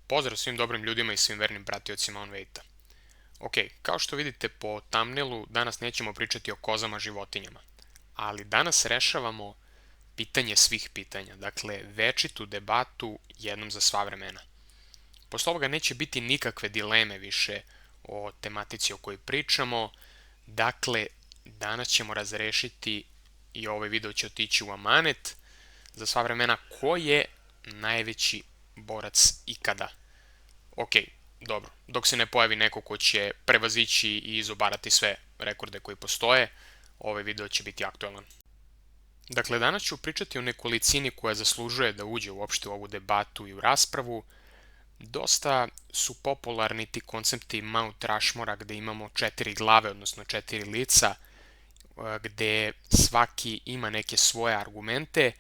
Pozdrav svim dobrim ljudima i svim vernim pratiocima OnWait-a. Ok, kao što vidite po thumbnailu, danas nećemo pričati o kozama životinjama, ali danas rešavamo pitanje svih pitanja, dakle večitu debatu jednom za sva vremena. Posle ovoga neće biti nikakve dileme više o tematici o kojoj pričamo, dakle danas ćemo razrešiti i ovaj video će otići u amanet za sva vremena ko je najveći borac ikada. Ok, dobro, dok se ne pojavi neko ko će prevazići i izobarati sve rekorde koji postoje, ovaj video će biti aktualan. Dakle, danas ću pričati o nekolicini koja zaslužuje da uđe uopšte u ovu debatu i u raspravu. Dosta su popularni ti koncepti Mount Rushmora gde imamo 4 glave, odnosno 4 lica, gde svaki ima neke svoje argumente.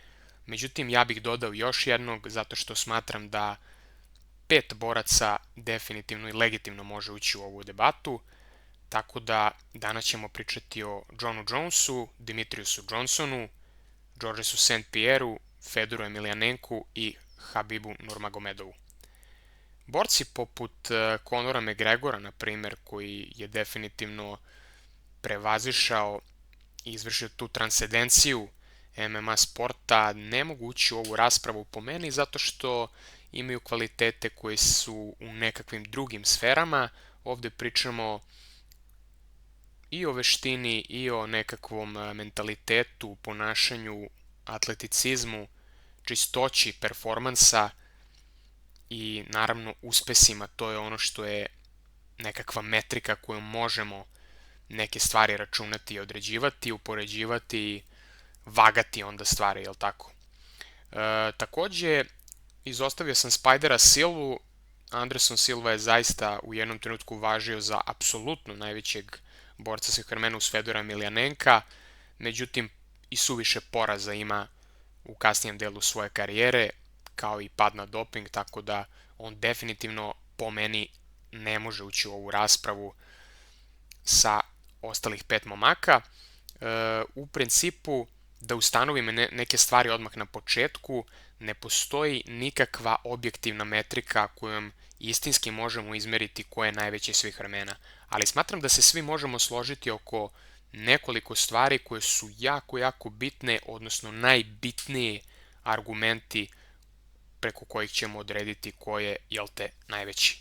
Međutim, ja bih dodao još jednog zato što smatram da 5 boraca definitivno i legitimno može ući u ovu debatu, tako da danas ćemo pričati o Johnu Jonesu, Dimitriusu Johnsonu, Georgesu St. Pierreu, Fedoru Emelianenku i Habibu Nurmagomedovu. Borci poput Conora McGregora, na primjer, koji je definitivno prevazišao i izvršio tu transcendenciju MMA sporta, ne mogu ući u ovu raspravu po meni zato što imaju kvalitete koji su u nekakvim drugim sferama. Ovde pričamo i o veštini i o nekakvom mentalitetu, ponašanju, atleticizmu, čistoći performansa i naravno uspesima. To je ono što je nekakva metrika koju možemo neke stvari računati i određivati, upoređivati i vagati onda stvari, jel tako? Takođe, izostavio sam Spidera Silvu. Anderson Silva je zaista u jednom trenutku važio za apsolutno najvećeg borca svih vremena uz Fedora Emelianenka, međutim i suviše poraza ima u kasnijem delu svoje karijere, kao i pad na doping, tako da on definitivno po meni ne može ući u ovu raspravu sa ostalih 5 momaka. U principu, da ustanovim neke stvari odmah na početku, ne postoji nikakva objektivna metrika kojom istinski možemo izmeriti ko je najveći svih vremena. Ali smatram da se svi možemo složiti oko nekoliko stvari koje su jako bitne, odnosno najbitniji argumenti preko kojih ćemo odrediti ko je, jel te, najveći.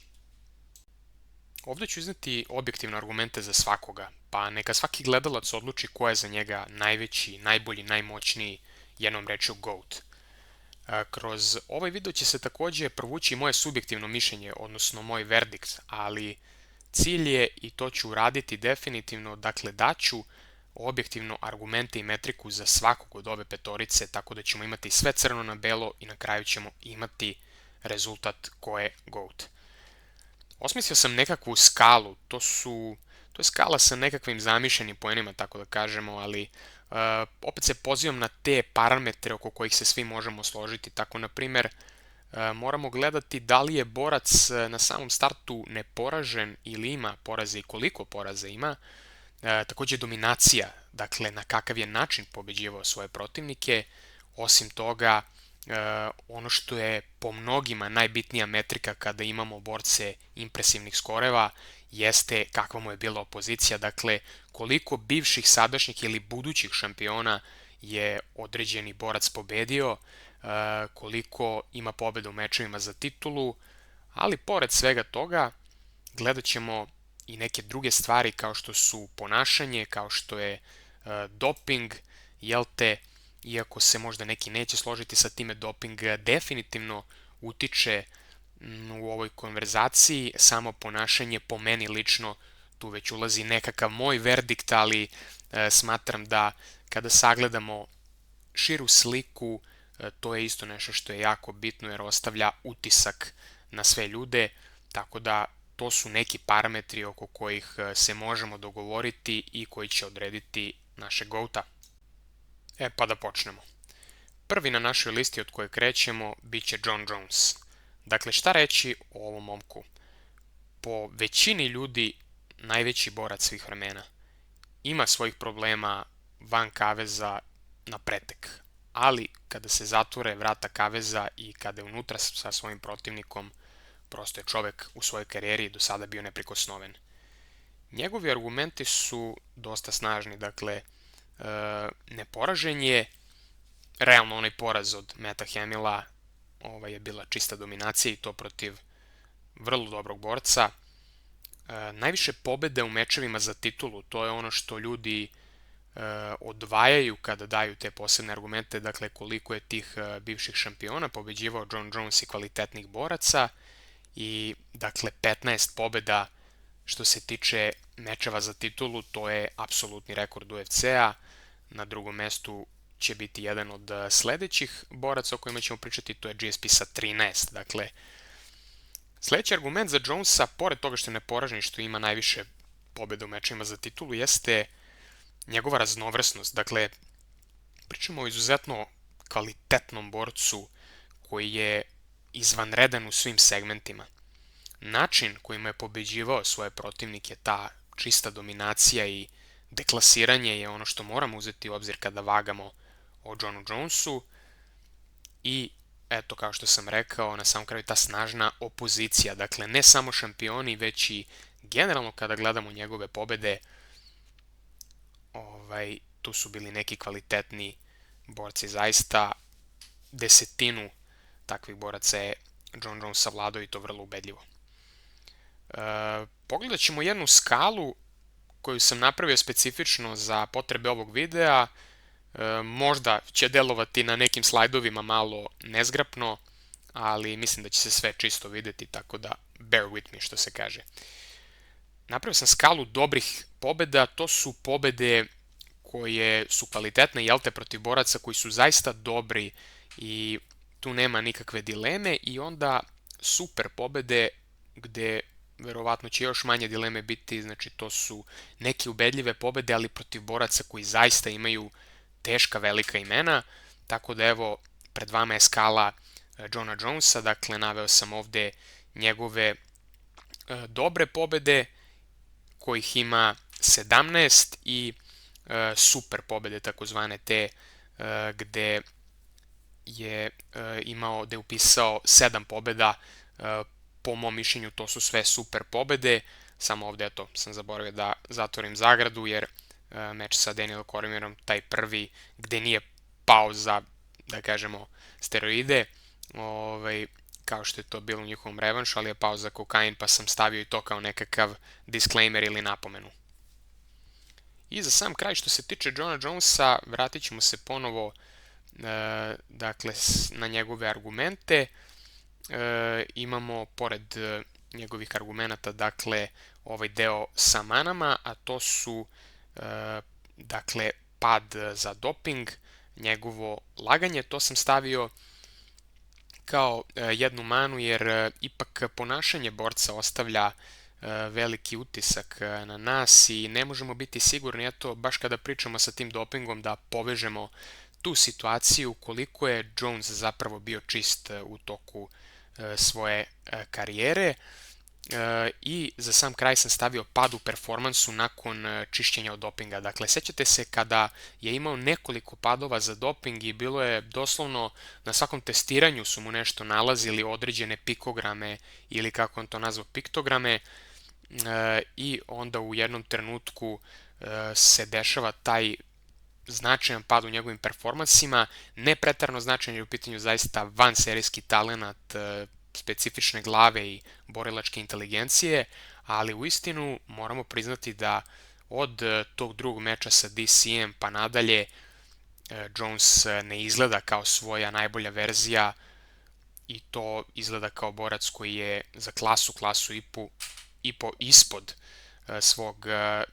Ovde ću izneti objektivne argumente za svakoga, pa neka svaki gledalac odluči ko je za njega najveći, najbolji, najmoćniji, jednom rečju GOAT. Kroz ovaj video će se takođe provući moje subjektivno mišljenje, odnosno moj verdikt, ali cilj je, i to ću uraditi definitivno, dakle daću objektivno argumente i metriku za svakog od ove petorice, tako da ćemo imati sve crno na belo i na kraju ćemo imati rezultat ko je GOAT. Osmislio sam nekakvu skalu, to je skala sa nekakvim zamišljenim poenima, tako da kažemo, ali opet se pozivam na te parametre oko kojih se svi možemo složiti. Tako, na primer, moramo gledati da li je borac na samom startu neporažen ili ima poraze i koliko poraza ima. Takođe dominacija, dakle na kakav je način pobeđivao svoje protivnike. Osim toga, ono što je po mnogima najbitnija metrika kada imamo borce impresivnih skoreva jeste kakva mu je bila opozicija, dakle koliko bivših, sadašnjih ili budućih šampiona je određeni borac pobedio, koliko ima pobeda u mečevima za titulu, ali pored svega toga gledat ćemo i neke druge stvari kao što su ponašanje, kao što je doping, jel te, iako se možda neki neće složiti sa time, doping definitivno utiče u ovoj konverzaciji, samo ponašanje po meni lično, tu već ulazi nekakav moj verdikt, ali smatram da kada sagledamo širu sliku, to je isto nešto što je jako bitno jer ostavlja utisak na sve ljude, tako da to su neki parametri oko kojih se možemo dogovoriti i koji će odrediti našeg GOAT-a. Pa da počnemo. Prvi na našoj listi od koje krećemo bit će John Jones. Dakle, šta reći o ovom momku? Po većini ljudi najveći borac svih vremena. Ima svojih problema van kaveza na pretek, ali kada se zatvore vrata kaveza i kada je unutra sa svojim protivnikom, prosto je čovek u svojoj karijeri do sada bio neprikosnoven. Njegovi argumenti su dosta snažni, dakle, neporažen je, realno onaj poraz od Meta Hamila je bila čista dominacija i to protiv vrlo dobrog borca. Najviše pobjede u mečevima za titulu, to je ono što ljudi odvajaju kada daju te posebne argumente, dakle koliko je tih bivših šampiona pobeđivao Jon Jones i kvalitetnih boraca i dakle 15 pobjeda što se tiče mečeva za titulu, to je apsolutni rekord UFC-a. Na drugom mestu će biti jedan od sledećih boraca o kojima ćemo pričati, to je GSP sa 13. Dakle, sledeći argument za Jonesa, pored toga što je neporažen i što ima najviše pobjeda u mečevima za titulu, jeste njegova raznovrsnost. Dakle, pričamo o izuzetno kvalitetnom borcu koji je izvanredan u svim segmentima. Način kojim je pobeđivao svoje protivnike, ta čista dominacija i deklasiranje je ono što moramo uzeti u obzir kada vagamo o Jonu Jonesu. I eto, kao što sam rekao, na samom kraju ta snažna opozicija. Dakle, ne samo šampioni, već i generalno kada gledamo njegove pobede, tu su bili neki kvalitetni borci. Zaista desetinu takvih boraca je Jon Jones savladao i to vrlo ubedljivo. Pogledat ćemo jednu skalu koju sam napravio specifično za potrebe ovog videa. Možda će delovati na nekim slajdovima malo nezgrapno, ali mislim da će se sve čisto videti, tako da bear with me, što se kaže. Napravio sam skalu dobrih pobjeda, to su pobjede koje su kvalitetne, protiv boraca koji su zaista dobri i tu nema nikakve dileme, i onda super pobjede gde verovatno će još manje dileme biti, znači to su neke ubedljive pobjede, ali protiv boraca koji zaista imaju teška velika imena, tako da evo pred vama je skala Jona Jonesa, dakle naveo sam ovde njegove dobre pobjede kojih ima 17 i super pobjede takozvane te gde je imao, gde je upisao 7 pobjeda, po mom mišljenju to su sve super pobjede, samo ovde eto sam zaboravio da zatvorim zagradu jer meč sa Daniel Cormierom, taj prvi gde nije pao za, da kažemo, steroide, kao što je to bilo u njihovom revanšu, ali je pao za kokain, pa sam stavio i to kao nekakav disclaimer ili napomenu. I za sam kraj, što se tiče Jona Jonesa, vratit ćemo se ponovo dakle, na njegove argumente. Imamo, pored njegovih argumenta, dakle, ovaj deo sa manama, a to su dakle, pad za doping, njegovo laganje, to sam stavio kao jednu manu, jer ipak ponašanje borca ostavlja veliki utisak na nas i ne možemo biti sigurni, eto, baš kada pričamo sa tim dopingom, da povežemo tu situaciju koliko je Jones zapravo bio čist u toku svoje karijere. I za sam kraj sam stavio pad u performansu nakon čišćenja od dopinga. Dakle, sećate se kada je imao nekoliko padova za doping i bilo je doslovno na svakom testiranju su mu nešto nalazili, određene pikograme ili kako on to nazvao, piktograme, i onda u jednom trenutku se dešava taj značajan pad u njegovim performansima, ne pretarano značajan, je u pitanju zaista vanserijski talenat, specifične glave i borilačke inteligencije, ali u istinu moramo priznati da od tog drugog meča sa DC-em pa nadalje Jones ne izgleda kao svoja najbolja verzija i to izgleda kao borac koji je za klasu i po ispod svog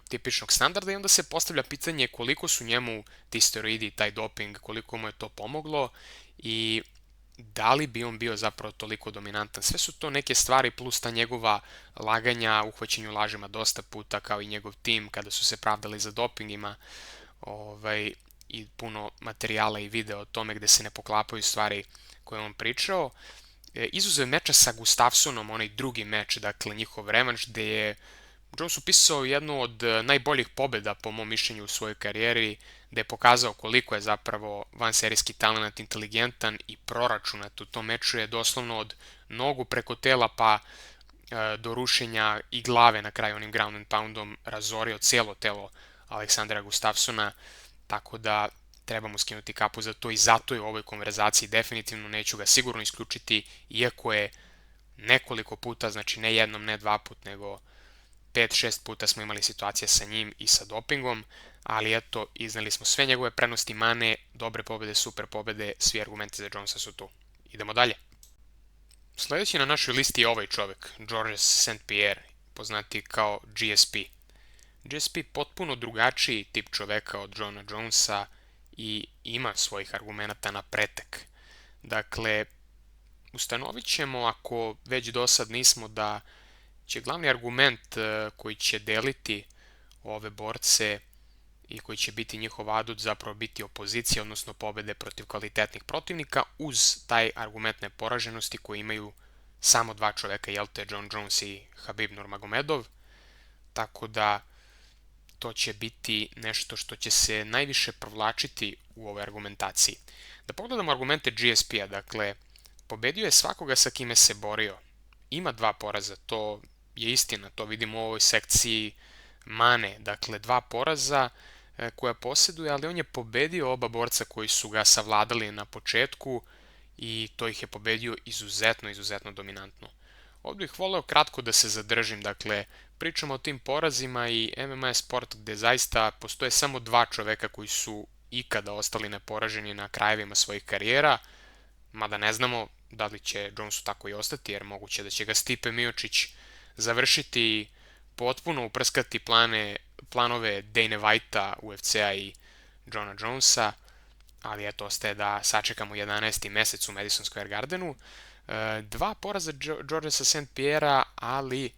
tipičnog standarda, i onda se postavlja pitanje koliko su njemu ti steroidi i taj doping, koliko mu je to pomoglo i da li bi on bio zapravo toliko dominantan. Sve su to neke stvari plus ta njegova laganja, uhvaćenju lažima dosta puta, kao i njegov tim kada su se pravdali za dopingima, i puno materijala i videa o tome gde se ne poklapaju stvari koje on pričao. Izuzev meča sa Gustafsonom, onaj drugi meč, dakle njihov revanš, gde je Jones upisao jednu od najboljih pobjeda po mom mišljenju u svojoj karijeri, gde je pokazao koliko je zapravo vanserijski talent, inteligentan i proračunat. U tom meču je doslovno od nogu preko tela pa do rušenja i glave na kraju onim ground and poundom razorio cijelo telo Aleksandra Gustafsona, tako da trebamo skinuti kapu za to i zato je u ovoj konverzaciji definitivno, neću ga sigurno isključiti, iako je nekoliko puta, znači ne jednom, ne dva put, nego 5-6 puta smo imali situacije sa njim i sa dopingom, ali eto, izneli smo sve njegove prednosti, mane, dobre pobjede, super pobjede, svi argumenti za Jonesa su tu. Idemo dalje. Sljedeći na našoj listi je ovaj čovjek, Georges St-Pierre, poznati kao GSP. GSP potpuno drugačiji tip čoveka od Johna Jonesa i ima svojih argumenata na pretek. Dakle, ustanovit ćemo, ako već do sad nismo, da će glavni argument koji će deliti ove borce i koji će biti njihov adut zapravo biti opozicija, odnosno pobjede protiv kvalitetnih protivnika, uz taj argument neporaženosti koji imaju samo dva čoveka, jel te, John Jones i Khabib Nurmagomedov, tako da to će biti nešto što će se najviše provlačiti u ovoj argumentaciji. Da pogledamo argumente GSP-a, dakle, pobedio je svakoga sa kime se borio. Ima dva poraza, to je istina, to vidimo u ovoj sekciji mane, dakle dva poraza koja posjeduje, ali on je pobedio oba borca koji su ga savladali na početku i to ih je pobedio izuzetno dominantno. Ovdje bih voleo kratko da se zadržim, dakle, pričamo o tim porazima i MMA je sport gdje zaista postoje samo dva čoveka koji su ikada ostali neporaženi na krajevima svojih karijera, mada ne znamo da li će Jonesu tako i ostati, jer moguće da će ga Stipe Miocic završiti i potpuno uprskati planove Dane Whitea, UFC-a i Johna Jonesa, ali eto, ostaje da sačekamo 11. mesec u Madison Square Gardenu. Dva poraza Georgesa St-Pierre-a, ali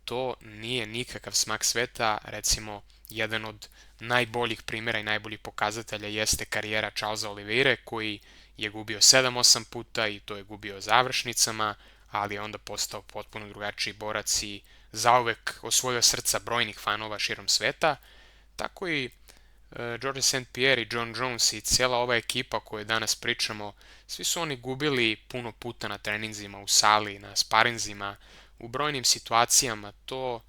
to nije nikakav smak sveta. Recimo, jedan od najboljih primjera i najboljih pokazatelja jeste karijera Charlesa Oliveire, koji je gubio 7-8 puta i to je gubio završnicama, ali je onda postao potpuno drugačiji borac i zauvek osvojio srca brojnih fanova širom sveta. Tako i Georges St-Pierre i John Jones i cijela ova ekipa koju danas pričamo, svi su oni gubili puno puta na treninzima, u sali, na sparinzima, u brojnim situacijama. To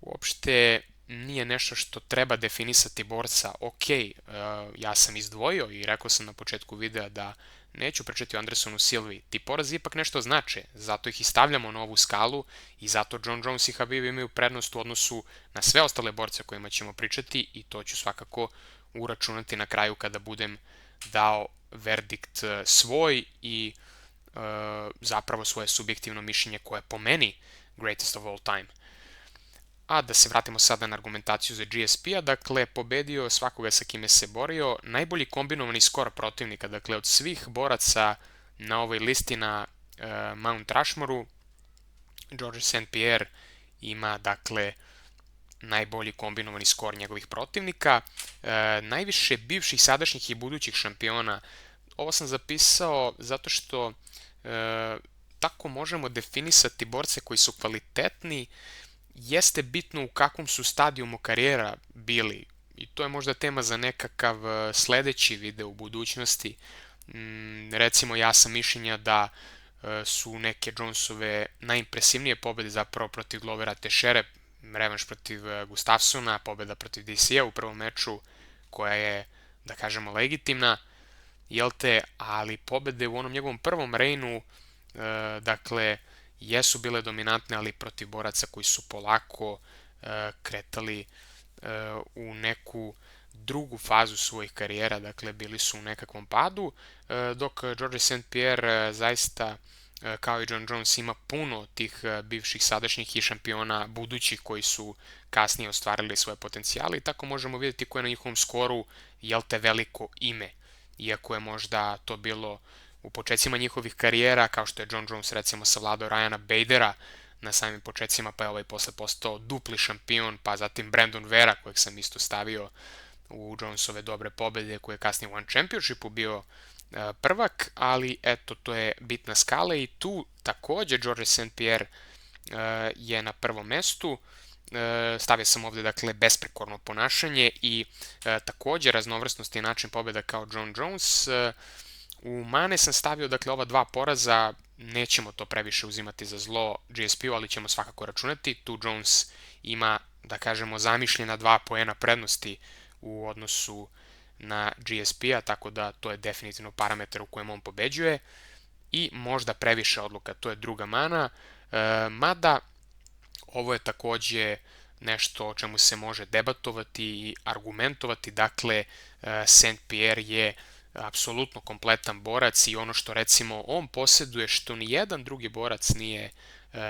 uopšte nije nešto što treba definisati borca. Ok, ja sam izdvojio i rekao sam na početku videa da neću pričati o Andersonu Silvi. Ti porazi ipak nešto znače, zato ih i stavljamo na ovu skalu i zato John Jones i Khabib imaju prednost u odnosu na sve ostale borce o kojima ćemo pričati i to ću svakako uračunati na kraju kada budem dao verdikt svoj i zapravo svoje subjektivno mišljenje koje je po meni greatest of all time. A da se vratimo sada na argumentaciju za GSP-a, dakle, pobedio svakoga sa kime se borio, najbolji kombinovani skor protivnika, dakle, od svih boraca na ovoj listi na Mount Rushmoreu, Georges St-Pierre ima, dakle, najbolji kombinovani skor njegovih protivnika, najviše bivših, sadašnjih i budućih šampiona. Ovo sam zapisao zato što tako možemo definisati borce koji su kvalitetni. Jeste bitno u kakvom su stadijumu karijera bili i to je možda tema za nekakav sljedeći video u budućnosti. Recimo, ja sam mišljenja da su neke Jonesove najimpresivnije pobjede zapravo protiv Glovera Teixeire, revanš protiv Gustafsona, pobjeda protiv DC-a u prvom meču koja je, da kažemo, legitimna, jel te, ali pobjede u onom njegovom prvom reignu, dakle, jesu bile dominantne, ali protiv boraca koji su polako kretali u neku drugu fazu svojih karijera, dakle bili su u nekakvom padu, dok Georges St-Pierre zaista, kao i John Jones, ima puno tih bivših, sadašnjih i šampiona budućih koji su kasnije ostvarili svoje potencijale i tako možemo vidjeti ko je na njihovom skoru, jel te, veliko ime, iako je možda to bilo u početcima njihovih karijera, kao što je John Jones recimo savladao Ryana Badera na samim početcima, pa je ovaj posle postao dupli šampion, pa zatim Brandon Vera, kojeg sam isto stavio u Jonesove dobre pobjede, koji je kasnije u One Championshipu bio prvak, ali eto, to je bitna skala i tu također Georges St-Pierre je na prvom mestu. Stavio sam ovdje, dakle, besprekorno ponašanje i također raznovrsnost i način pobjeda kao John Jones. U mane sam stavio, dakle, ova dva poraza, nećemo to previše uzimati za zlo GSP-u, ali ćemo svakako računati. Tu Jones ima, da kažemo, zamišljena 2 poena prednosti u odnosu na GSP-a, tako da to je definitivno parametar u kojem on pobeđuje. I možda previše odluka, to je druga mana. Mada, ovo je takođe nešto o čemu se može debatovati i argumentovati. Dakle, St. Pierre je apsolutno kompletan borac i ono što recimo on posjeduje što ni jedan drugi borac nije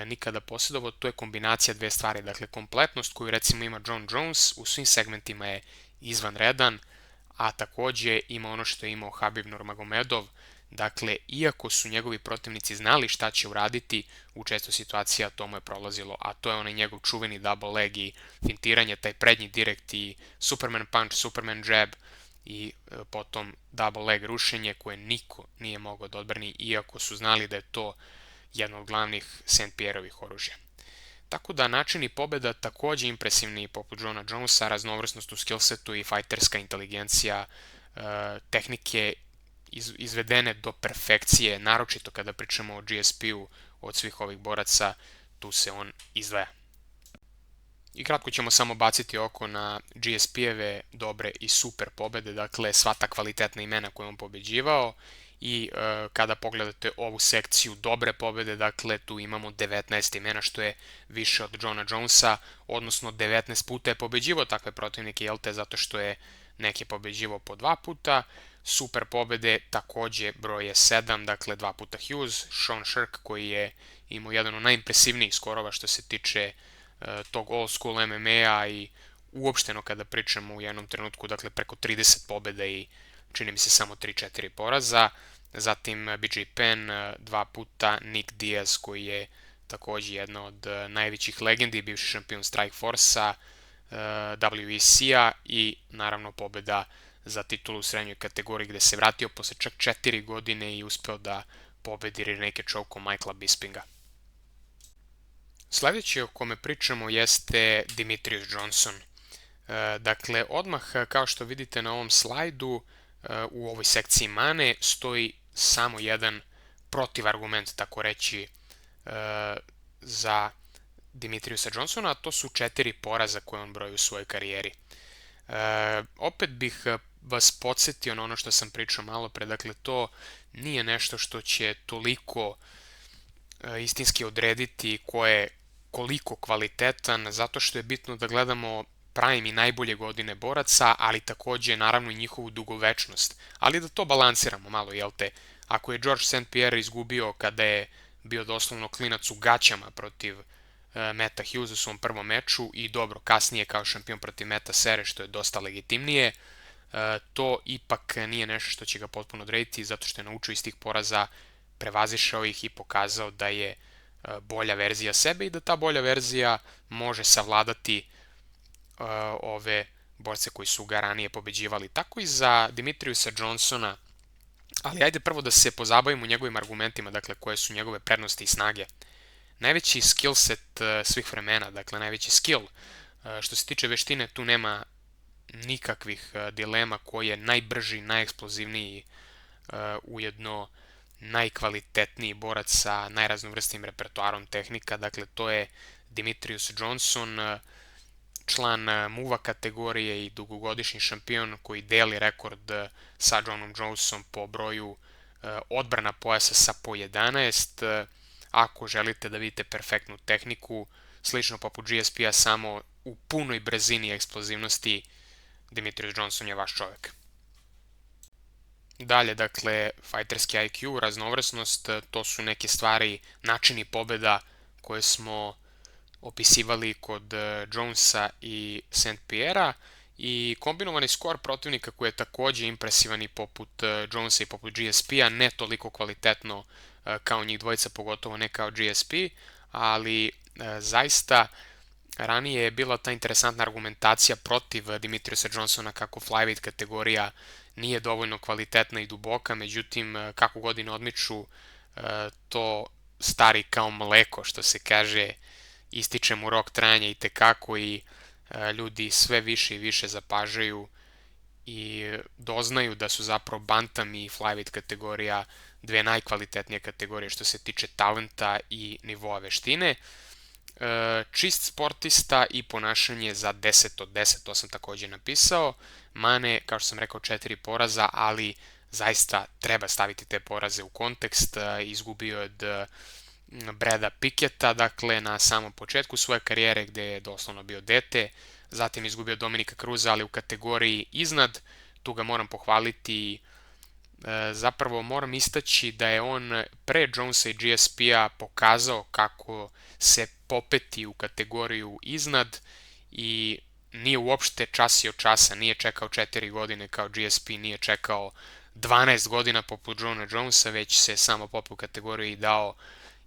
nikada posjedovao, to je kombinacija 2 stvari. Dakle, kompletnost koju recimo ima Jon Jones u svim segmentima je izvanredan, a takođe ima ono što je imao Khabib Nurmagomedov. Dakle, iako su njegovi protivnici znali šta će uraditi, u često situacija to mu je prolazilo, a to je onaj njegov čuveni double leg i fintiranje, taj prednji direkt i Superman punch, Superman jab i potom double leg rušenje koje niko nije mogao da odbrani, iako su znali da je to jedno od glavnih St. Pierreovih oružja. Tako da načini pobjeda takođe impresivni poput Jona Jonesa, raznovrsnost u skillsetu i fajterska inteligencija, tehnike izvedene do perfekcije, naročito kada pričamo o GSP-u od svih ovih boraca, tu se on izdvaja. I kratko ćemo samo baciti oko na GSP-eve dobre i super pobjede, dakle sva ta kvalitetna imena koje on pobeđivao i kada pogledate ovu sekciju dobre pobjede, dakle tu imamo 19 imena što je više od Jona Jonesa, odnosno 19 puta je pobeđivao takve protivnike, jel te, zato što je neke pobeđivao po 2 puta. Super pobjede takođe broj je 7, dakle 2 puta Hughes, Sean Sherk koji je imao jedan od najimpresivnijih skorova što se tiče tog old school MMA-a i uopšteno kada pričamo u jednom trenutku, dakle preko 30 pobjeda i čini mi se samo 3-4 poraza. Zatim BJ Penn 2 puta, Nick Diaz koji je takođe jedna od najvećih legendi, bivši šampion Strikeforce-a, WEC-a i naravno pobjeda za titulu u srednjoj kategoriji gde se vratio posle čak 4 godine i uspeo da pobedi rear naked choke-om Michaela Bispinga. Sledeći o kome pričamo jeste Demetrious Johnson. Dakle, odmah kao što vidite na ovom slajdu u ovoj sekciji mane stoji samo jedan protivargument, tako reći, za Demetriusa Johnsona, a to su 4 poraza koje on broji u svojoj karijeri. Opet bih vas podsjetio na ono što sam pričao malo pre, dakle to nije nešto što će toliko istinski odrediti ko je koliko kvalitetan, zato što je bitno da gledamo prime i najbolje godine boraca, ali takođe naravno i njihovu dugovečnost. Ali da to balansiramo malo, jel te? Ako je George St. Pierre izgubio kada je bio doslovno klinac u gaćama protiv Meta Hughes u svom prvom meču i dobro, kasnije kao šampion protiv Meta Sere, što je dosta legitimnije, to ipak nije nešto što će ga potpuno odrediti, zato što je naučio iz tih poraza, prevazišao ih i pokazao da je bolja verzija sebe i da ta bolja verzija može savladati ove borce koji su ga ranije pobeđivali. Tako i za Demetriusa Johnsona, ali ajde prvo da se pozabavimo njegovim argumentima, dakle koje su njegove prednosti i snage. Najveći skill set svih vremena, dakle najveći skill. Što se tiče veštine, tu nema nikakvih dilema koji je najbrži, najeksplozivniji, ujedno najkvalitetniji borac sa najraznovrsnijim repertoarom tehnika, dakle to je Demetrious Johnson, član MUVA kategorije i dugogodišnji šampion koji deli rekord sa Jonom Jonesom po broju odbrana pojasa sa po 11. Ako želite da vidite perfektnu tehniku, slično poput GSP-a, samo u punoj brzini i eksplozivnosti, Demetrious Johnson je vaš čovjek. Dalje, dakle, fighterski IQ, raznovrsnost, to su neke stvari, načini pobjeda koje smo opisivali kod Jonesa i St. Pierre-a i kombinovani skor protivnika koji je takođe impresivan i poput Jonesa i poput GSP-a, ne toliko kvalitetno kao njih dvojica, pogotovo ne kao GSP, ali zaista ranije je bila ta interesantna argumentacija protiv Demetriusa Johnsona kako flyweight kategorija nije dovoljno kvalitetna i duboka, međutim kako godine odmiču to stari kao mleko, što se kaže, ističe mu rok trajanja i tekako i ljudi sve više i više zapažaju i doznaju da su zapravo bantam i flyweight kategorija dve najkvalitetnije kategorije što se tiče talenta i nivoa veštine. Čist sportista i ponašanje za 10 od 10, to sam takođe napisao. Mane, kao što sam rekao, 4 poraza, ali zaista treba staviti te poraze u kontekst. Izgubio je od Brada Piketa, dakle na samom početku svoje karijere gde je doslovno bio dete, zatim izgubio Dominika Cruza, ali u kategoriji iznad, tu ga moram pohvaliti. Zapravo moram istaći da je on pre Jonesa i GSP-a pokazao kako se popeti u kategoriju iznad i nije uopšte časio časa, nije čekao 4 godine kao GSP, nije čekao 12 godina poput Johna Jonesa, već se samo popeo u kategoriju i dao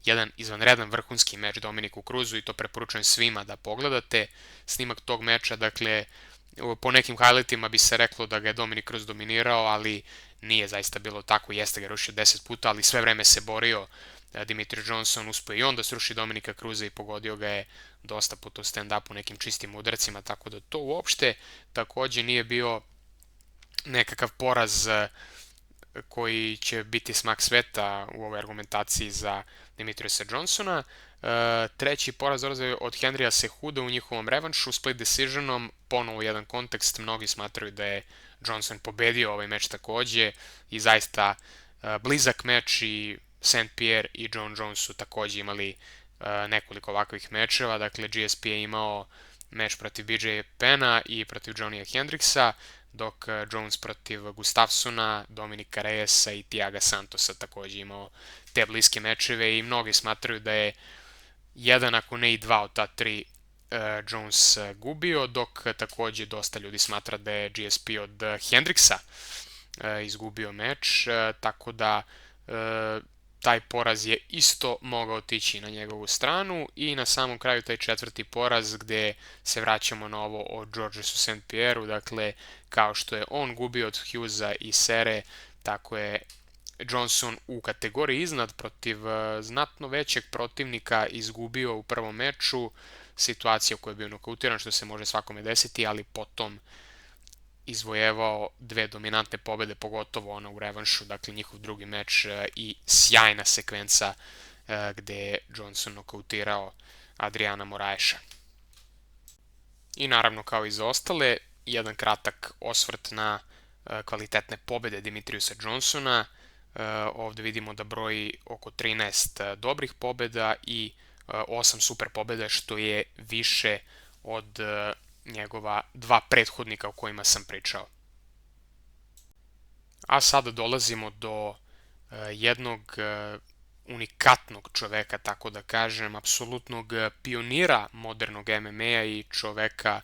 jedan izvanredan vrhunski meč Dominiku Cruzu i to preporučujem svima da pogledate. Snimak tog meča, dakle, po nekim highlightima bi se reklo da ga je Dominik Cruz dominirao, ali nije zaista bilo tako, jeste ga rušio 10 puta, ali sve vreme se borio. Dimitri Johnson uspio i on da sruši Dominika Cruza i pogodio ga je dosta puta u stand-upu nekim čistim udarcima, tako da to uopšte takođe nije bio nekakav poraz koji će biti smak sveta u ovoj argumentaciji za Dimitriusa Johnsona. Treći poraz dolazi od Henrya Cejuda u njihovom revanšu split decisionom, ponovo jedan kontekst, mnogi smatraju da je Johnson pobedio ovaj meč takođe i zaista blizak meč i St. Pierre i John Jones su takođe imali nekoliko ovakvih mečeva, dakle GSP je imao meč protiv BJ Penna i protiv Johnny'a Hendricksa, dok Jones protiv Gustafsona, Dominika Reyesa i Thiaga Santosa takođe imao te bliske mečeve i mnogi smatraju da je jedan, ako ne i dva od ta tri Jones gubio, dok takođe dosta ljudi smatra da je GSP od Hendricksa izgubio meč, tako da taj poraz je isto mogao otići na njegovu stranu i na samom kraju taj četvrti poraz gde se vraćamo na ovo o Georgesu St. Pierre-u, dakle kao što je on gubio od Hughesa i Sere, tako je Johnson u kategoriji iznad protiv znatno većeg protivnika izgubio u prvom meču, situacija u kojoj je bio nokautiran, što se može svakome desiti, ali potom izvojevao dve dominantne pobede, pogotovo ona u revanšu, dakle njihov drugi meč i sjajna sekvenca gde je Johnson nokautirao Adriana Moraeša. I naravno, kao i za ostale, jedan kratak osvrt na kvalitetne pobede Dimitriusa Johnsona. Ovde vidimo da broji oko 13 dobrih pobeda i 8 super pobeda, što je više od njegova dva prethodnika o kojima sam pričao. A sada dolazimo do jednog unikatnog čoveka, tako da kažem, apsolutnog pionira modernog MMA-a i čoveka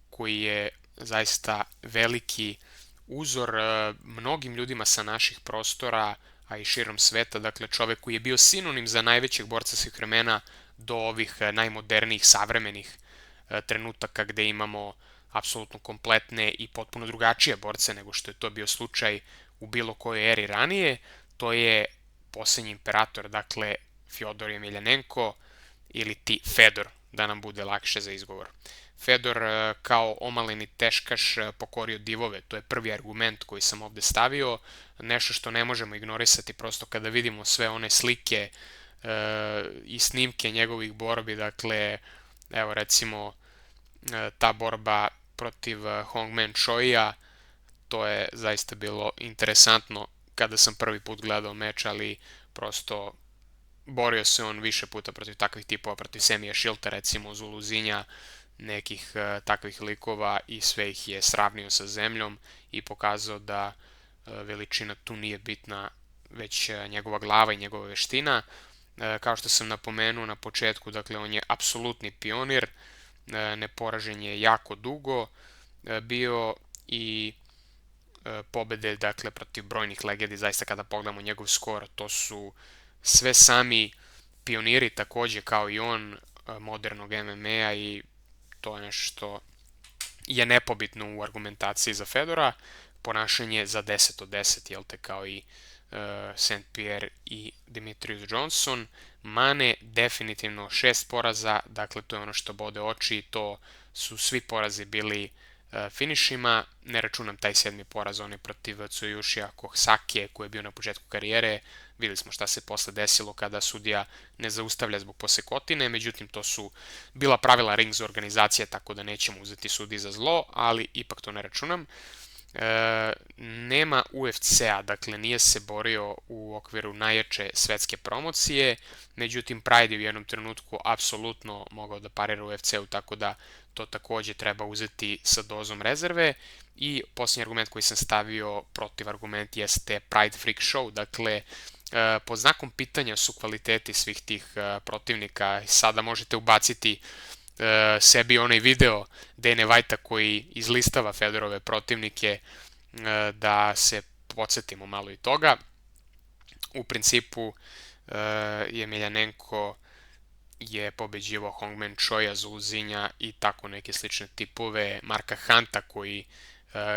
koji je zaista veliki uzor mnogim ljudima sa naših prostora, a i širom sveta, dakle čovek koji je bio sinonim za najvećeg borca svih vremena do ovih najmodernijih savremenih trenutaka gde imamo apsolutno kompletne i potpuno drugačije borce nego što je to bio slučaj u bilo kojoj eri ranije. To je poslednji imperator, dakle Fjodor Emelianenko ili ti Fedor, da nam bude lakše za izgovor. Fedor kao omaleni teškaš pokorio divove, to je prvi argument koji sam ovde stavio, nešto što ne možemo ignorisati prosto kada vidimo sve one slike i snimke njegovih borbi, dakle evo recimo ta borba protiv Hongman Choia, to je zaista bilo interesantno kada sam prvi put gledao meč, ali prosto borio se on više puta protiv takvih tipova, protiv Semija Šilta recimo, Zuluzinja, nekih takvih likova i sve ih je sravnio sa zemljom i pokazao da veličina tu nije bitna, već njegova glava i njegova veština. Kao što sam napomenuo na početku, dakle on je apsolutni pionir, neporažen je jako dugo, bio i pobede dakle protiv brojnih legendi, zaista kada pogledamo njegov skor, to su sve sami pioniri takođe kao i on modernog MMA-a i to je nešto što je nepobitno u argumentaciji za Fedora. Ponašanje za 10 od 10, jel te, kao i St. Pierre i Dimitrius Johnson. Mane definitivno 6 poraza, dakle to je ono što bode oči i to su svi porazi bili finišima, ne računam taj 7. poraz, on je protiv Tsuyoshia Kohsakije koji je bio na početku karijere, vidjeli smo šta se posle desilo kada sudija ne zaustavlja zbog posekotine, međutim to su bila pravila ring za organizacije, tako da nećemo uzeti sudiji za zlo, ali ipak to ne računam. Nema UFC-a, dakle nije se borio u okviru najjače svetske promocije, međutim Pride je u jednom trenutku apsolutno mogao da parira UFC-u, tako da to takođe treba uzeti sa dozom rezerve. I posljednji argument koji sam stavio protiv argument jeste Pride Freak Show, dakle pod znakom pitanja su kvaliteti svih tih protivnika. Sada možete ubaciti sebi onaj video Dana Whitea koji izlistava Fedorove protivnike, da se podsjetimo malo i toga. U principu Emelianenko je pobeđivao Hongman Choya, Zulzinja i tako neke slične tipove, Marka Hunta koji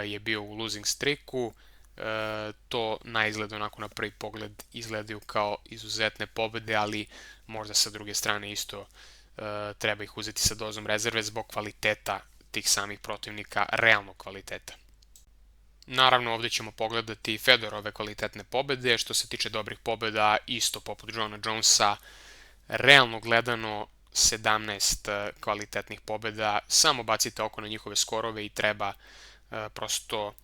je bio u losing streaku. To na izgled onako na prvi pogled izgledaju kao izuzetne pobede, ali možda sa druge strane isto treba ih uzeti sa dozom rezerve zbog kvaliteta tih samih protivnika, realnog kvaliteta. Naravno, ovdje ćemo pogledati Fedorove kvalitetne pobede. Što se tiče dobrih pobeda, isto poput Johna Jonesa, realno gledano 17 kvalitetnih pobeda. Samo bacite oko na njihove skorove i treba prosto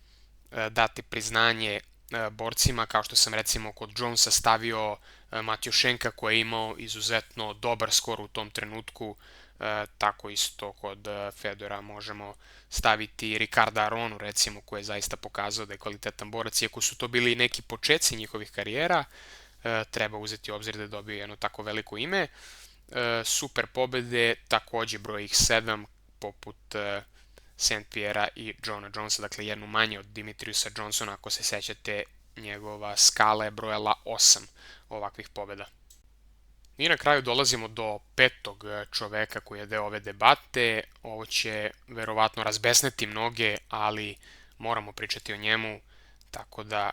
dati priznanje borcima, kao što sam recimo kod Jonesa stavio Matjušenka koji je imao izuzetno dobar skor u tom trenutku, tako isto kod Fedora možemo staviti Ricarda Aronu recimo, koji je zaista pokazao da je kvalitetan borac, iako su to bili neki počeci njihovih karijera, treba uzeti u obzir da je dobio jedno tako veliko ime. Super pobede, takođe broj ih 7, poput St. Pierre i Johna Jonesa, dakle jednu manje od Dimitriusa Johnsona, ako se sećate, njegova skala je brojala 8 ovakvih pobeda. I na kraju dolazimo do petog čoveka koji je deo ove debate. Ovo će verovatno razbesneti mnoge, ali moramo pričati o njemu, tako da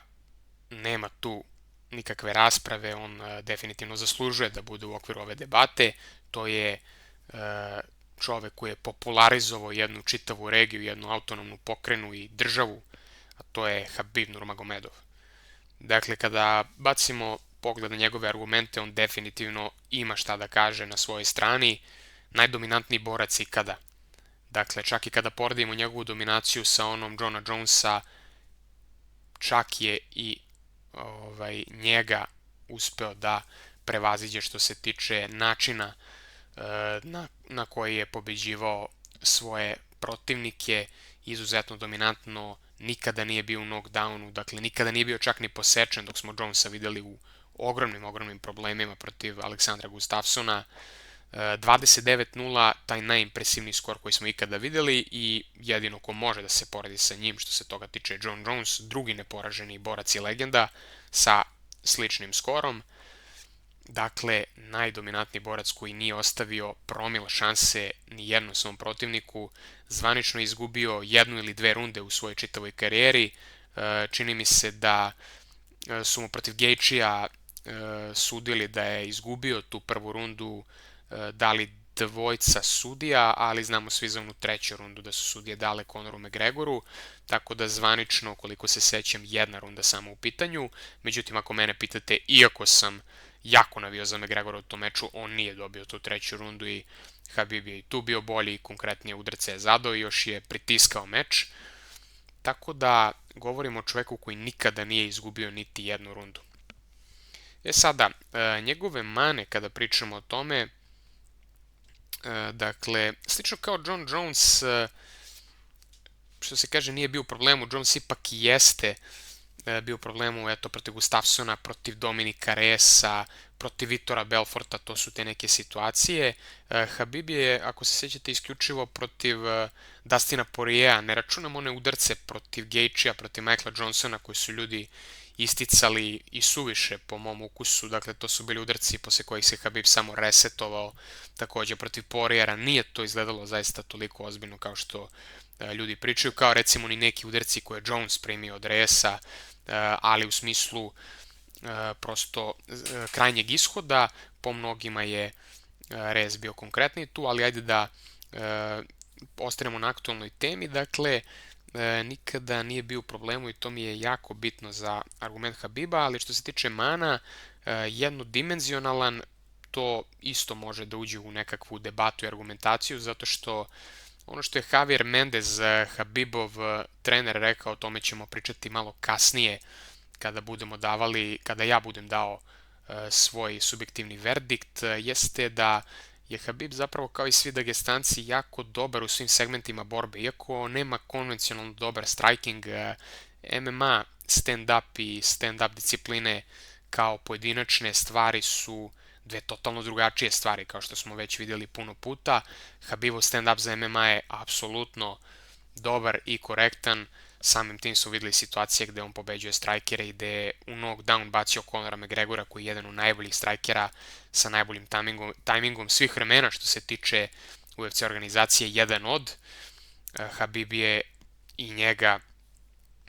nema tu nikakve rasprave. On definitivno zaslužuje da bude u okviru ove debate. To je čovek koji je popularizovao jednu čitavu regiju, jednu autonomnu pokrajinu i državu, a to je Habib Nurmagomedov. Dakle, kada bacimo pogled na njegove argumente, on definitivno ima šta da kaže na svojoj strani. Najdominantniji borac ikada. Dakle, čak i kada poredimo njegovu dominaciju sa onom Johna Jonesa, čak je i njega uspeo da prevaziđe što se tiče načina na koji je pobeđivao svoje protivnike, izuzetno dominantno, nikada nije bio u knockdownu, dakle nikada nije bio čak ni posečen, dok smo Jonesa videli u ogromnim problemima protiv Aleksandra Gustafsona. 29-0, taj najimpresivniji skor koji smo ikada videli i jedino ko može da se poredi sa njim što se toga tiče je John Jones, drugi neporaženi borac i legenda sa sličnim skorom. Dakle, najdominantniji borac koji nije ostavio promil šanse ni jednom svom protivniku, zvanično izgubio jednu ili dve runde u svojoj čitavoj karijeri. Čini mi se da su mu protiv Gaethjea sudili da je izgubio tu prvu rundu, dali dvojca sudija, ali znamo svi za onu treću rundu da su sudije dale Conoru McGregoru, tako da zvanično, koliko se sećam, jedna runda samo u pitanju. Međutim, ako mene pitate, iako sam jako navio za McGregora u tom meču, on nije dobio tu treću rundu i Habib je i tu bio bolji, konkretnije udarce je zadao i još je pritiskao meč. Tako da govorimo o čoveku koji nikada nije izgubio niti jednu rundu. Sada, njegove mane kada pričamo o tome, dakle, slično kao John Jones, što se kaže, nije bio u problemu, Jones ipak i jeste bio u problemu, eto, protiv Gustafsona, protiv Dominika Reyesa, protiv Vitora Belforta, to su te neke situacije. Habib je, ako se sjećate, isključivo protiv Dustina Poiriera, ne računam one udarce protiv Gaethjea, protiv Michaela Johnsona koji su ljudi isticali i suviše po mom ukusu, dakle to su bili udarci posle kojih se Habib samo resetovao. Takođe protiv Poiriera nije to izgledalo zaista toliko ozbiljno kao što ljudi pričaju, kao recimo ni neki udarci koje je Jones primio od Reyesa, ali u smislu prosto krajnjeg ishoda, po mnogima je Reyes bio konkretniji tu, ali ajde da ostanemo na aktualnoj temi. Dakle, nikada nije bio u problemu i to mi je jako bitno za argument Habiba, ali što se tiče mana, jednodimenzionalan, to isto može da uđe u nekakvu debatu i argumentaciju, zato što ono što je Javier Mendez, Habibov trener, rekao, o tome ćemo pričati malo kasnije kada ja budem dao svoj subjektivni verdikt, jeste da je Habib zapravo kao i svi Dagestanci jako dobar u svim segmentima borbe. Iako nema konvencionalno dobar striking, MMA stand-up i stand-up discipline kao pojedinačne stvari su dve totalno drugačije stvari, kao što smo već vidjeli puno puta. Habibov stand-up za MMA je apsolutno dobar i korektan. Samim tim su vidjeli situacije gde on pobeđuje strajkere i gde je u knockdown bacio Conora McGregora, koji je jedan od najboljih strajkera sa najboljim tajmingom svih vremena što se tiče UFC organizacije, jedan od. Habib je i njega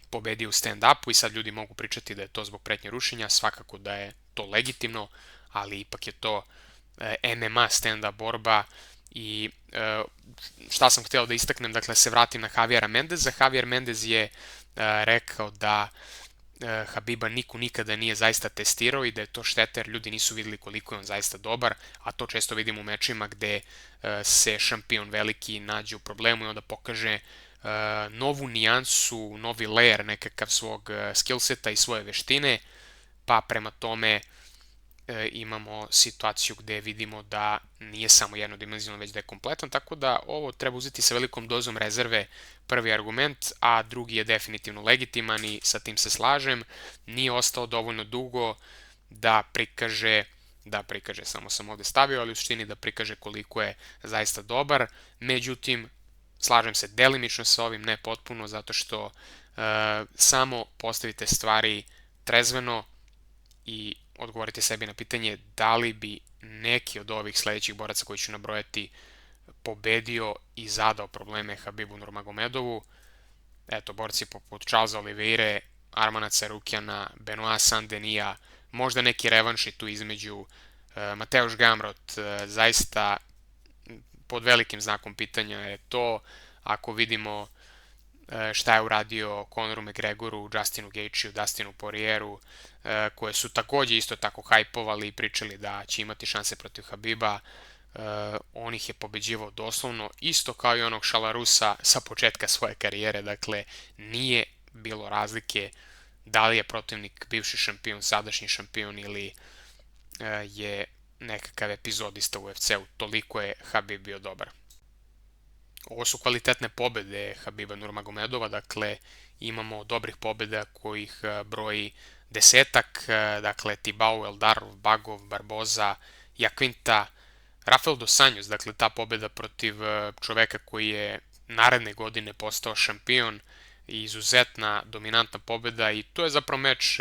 pobedio u stand-upu i sad ljudi mogu pričati da je to zbog pretnje rušenja, svakako da je to legitimno, ali ipak je to MMA stand-up borba. I šta sam hteo da istaknem, dakle se vratim na Javiera Mendeza. Javier Mendez je rekao da Habiba niko nikada nije zaista testirao i da je to šteta jer ljudi nisu vidjeli koliko je on zaista dobar, a to često vidimo u mečima gde se šampion veliki nađe u problemu i onda pokaže novu nijansu, novi layer nekakav svog skillseta i svoje veštine, pa prema tome imamo situaciju gde vidimo da nije samo jednodimenzionalan, već da je kompletan, tako da ovo treba uzeti sa velikom dozom rezerve, prvi argument, a drugi je definitivno legitiman i sa tim se slažem. Nije ostao dovoljno dugo da prikaže, samo sam ovde stavio, ali u suštini da prikaže koliko je zaista dobar. Međutim, slažem se delimično sa ovim, ne potpuno, zato što samo postavite stvari trezveno i odgovorite sebi na pitanje da li bi neki od ovih sledećih boraca koji ću nabrojati pobedio i zadao probleme Habibu Nurmagomedov. Eto, borci poput Charlesa Oliveire, Armana Tsarukjana, Benoit Saint-Denisa, možda neki revanši tu između, Mateusz Gamrot, zaista pod velikim znakom pitanja je to. Ako vidimo šta je uradio Conoru McGregoru, Justinu Gaethjeu, Dustinu Poirieru, koje su takođe isto tako hajpovali i pričali da će imati šanse protiv Habiba, on ih je pobeđivao doslovno isto kao i onog Šalarusa sa početka svoje karijere, dakle nije bilo razlike da li je protivnik bivši šampion, sadašnji šampion ili je nekakav epizodista u UFC-u, toliko je Habib bio dobar. Ovo su kvalitetne pobede Habiba Nurmagomedova, dakle imamo dobrih pobeda kojih broji desetak, dakle Tibau, Eldarov, Bagov, Barboza, Jakvinta, Rafael dos Anjos, dakle ta pobeda protiv čoveka koji je naredne godine postao šampion i izuzetna dominantna pobeda i to je zapravo meč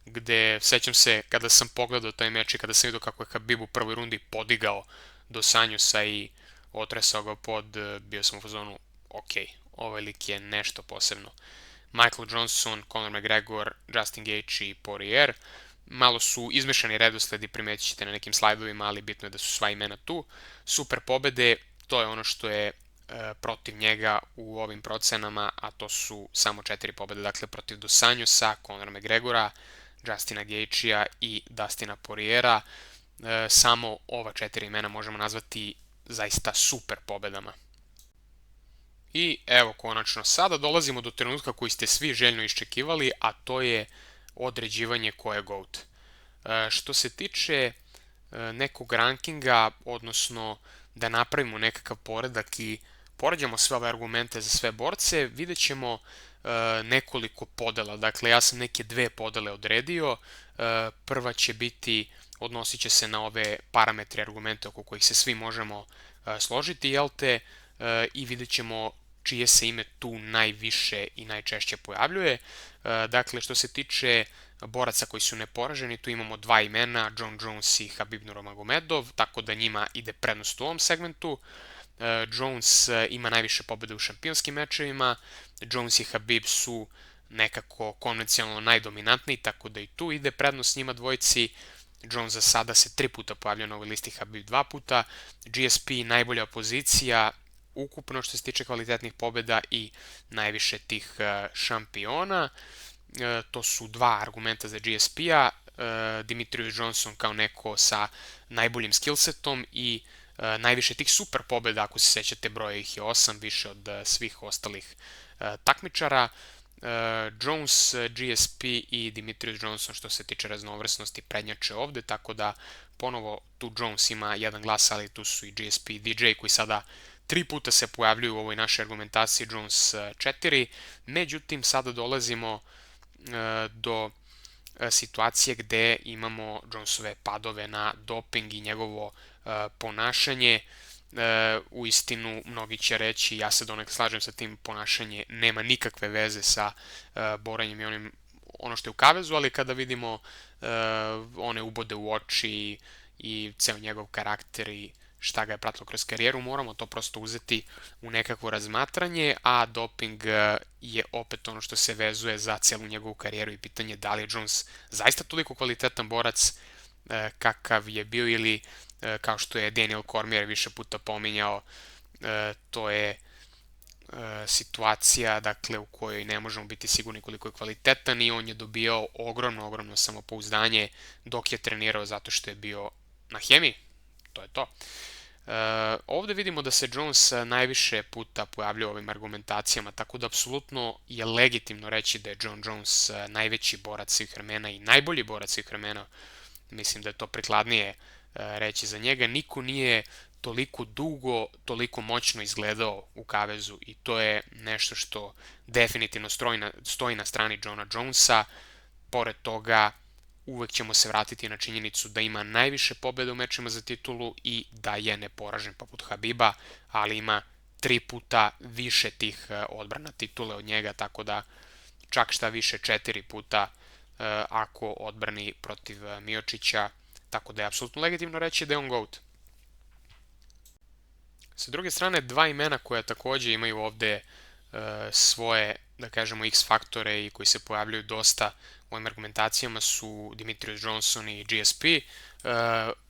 gde, sećam se kada sam pogledao taj meč i kada sam vidio kako je Habib u prvoj rundi podigao dos Anjosa i otresao ga pod, bio sam u fazonu, ok, ovaj lik je nešto posebno. Michael Johnson, Conor McGregor, Justin Gaethje i Poirier. Malo su izmešani redosledi, primetit ćete na nekim slajdovima, ali bitno je da su sva imena tu. Super pobede, to je ono što je protiv njega u ovim procenama, a to su samo 4 pobede, dakle protiv dos Anjosa, Conora McGregora, Justina Gaethjea i Dustina Poiriera. Samo ova 4 imena možemo nazvati zaista super pobedama. I evo konačno, sada dolazimo do trenutka koji ste svi željno iščekivali, a to je određivanje ko je GOAT. Što se tiče nekog rankinga, odnosno da napravimo nekakav poredak i poređamo sve ove argumente za sve borce, vidjet ćemo nekoliko podela. Dakle, ja sam neke dve podele odredio. Prva će biti, odnosit će se na ove parametre argumente oko kojih se svi možemo složiti, jel te, i vidjet ćemo čije se ime tu najviše i najčešće pojavljuje. Dakle, što se tiče boraca koji su neporaženi, tu imamo dva imena, Jon Jones i Habib Nurmagomedov, tako da njima ide prednost u ovom segmentu. Jones ima najviše pobjede u šampionskim mečevima, Jones i Habib su nekako konvencionalno najdominantniji, tako da i tu ide prednost njima dvojici. Jones za sada se 3 puta pojavljao na ovoj listi, Habib 2 puta. GSP najbolja pozicija, ukupno što se tiče kvalitetnih pobjeda i najviše tih šampiona. To su dva argumenta za GSP-a. Demetrius Johnson kao neko sa najboljim skillsetom i najviše tih super pobjeda, ako se sećate, broja ih je 8, više od svih ostalih takmičara. Jones, GSP i Demetrius Johnson što se tiče raznovrsnosti prednjače ovde, tako da ponovo tu Jones ima jedan glas, ali tu su i GSP i DJ koji sada 3 puta se pojavljuju u ovoj našoj argumentaciji, Jones 4. Međutim, sada dolazimo do situacije gde imamo Jonesove padove na doping i njegovo ponašanje. U istinu, mnogi će reći, ja se donekle slažem sa tim, ponašanje nema nikakve veze sa boranjem i ono što je u kavezu, ali kada vidimo one ubode u oči i ceo njegov karakter i šta ga je pratilo kroz karijeru, moramo to prosto uzeti u nekakvo razmatranje, a doping je opet ono što se vezuje za celu njegovu karijeru i pitanje da li je Jones zaista toliko kvalitetan borac kakav je bio ili kao što je Daniel Cormier više puta pominjao, to je situacija dakle u kojoj ne možemo biti sigurni koliko je kvalitetan i on je dobio ogromno samopouzdanje dok je trenirao zato što je bio na hemiji. To je to. Ovde vidimo da se Jones najviše puta pojavljao ovim argumentacijama, tako da apsolutno je legitimno reći da je John Jones najveći borac svih vremena i najbolji borac svih vremena. Mislim da je to prikladnije reći za njega. Niko nije toliko dugo, toliko moćno izgledao u kavezu i to je nešto što definitivno stoji na strani Johna Jonesa. Pored toga, uvek ćemo se vratiti na činjenicu da ima najviše pobjeda u mečima za titulu i da je neporažen poput Habiba, ali ima 3 puta više tih odbrana titule od njega, tako da čak šta više 4 puta ako odbrani protiv Miocića, tako da je apsolutno legitimno reći da je on GOAT. Sa druge strane, dva imena koja takođe imaju ovde svoje, da kažemo, X faktore i koji se pojavljaju dosta u ovim argumentacijama su Demetrius Johnson i GSP.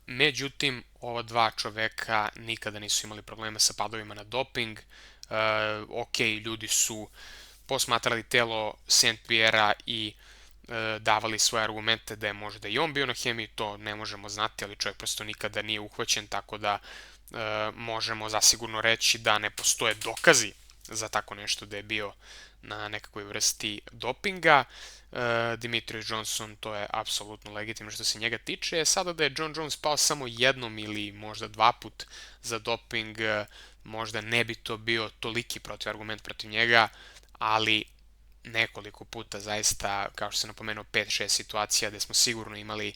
Međutim, ova dva čoveka nikada nisu imali problema sa padovima na doping. Ok, ljudi su posmatrali telo St. Pierre-a i davali svoje argumente da je možda i on bio na hemiji, to ne možemo znati, ali čovjek prosto nikada nije uhvaćen, tako da možemo zasigurno reći da ne postoje dokazi za tako nešto da je bio na nekakvoj vrsti dopinga. Demetrius Johnson, to je apsolutno legitimno što se njega tiče. Sada da je John Jones pao samo jednom ili možda 2 put za doping, možda ne bi to bio toliki protivargument protiv njega, ali nekoliko puta zaista, kao što sam napomenuo, 5-6 situacija gde smo sigurno imali